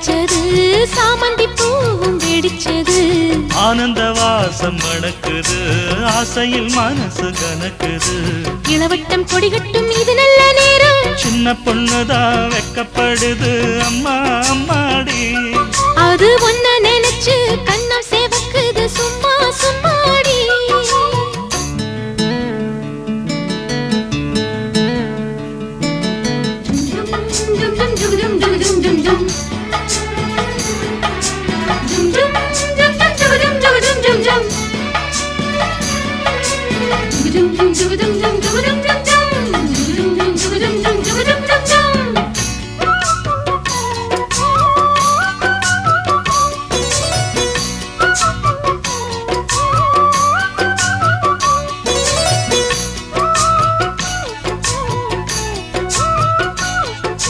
படிச்சது சாமந்தி பூவும் வெடிச்சது ஆனந்த வாசம் மணக்குது ஆசையில் மனசு கணக்குது இளவட்டம் கொடிகட்டும் இது நல்ல நேரம் சின்ன பொண்ணுதான் வெக்கப்படுது அம்மா அம்மாடி அது ஒன்ன நினைச்சு கண்ணம் சேவக்குது சும்மா சும்மாடி Dum dum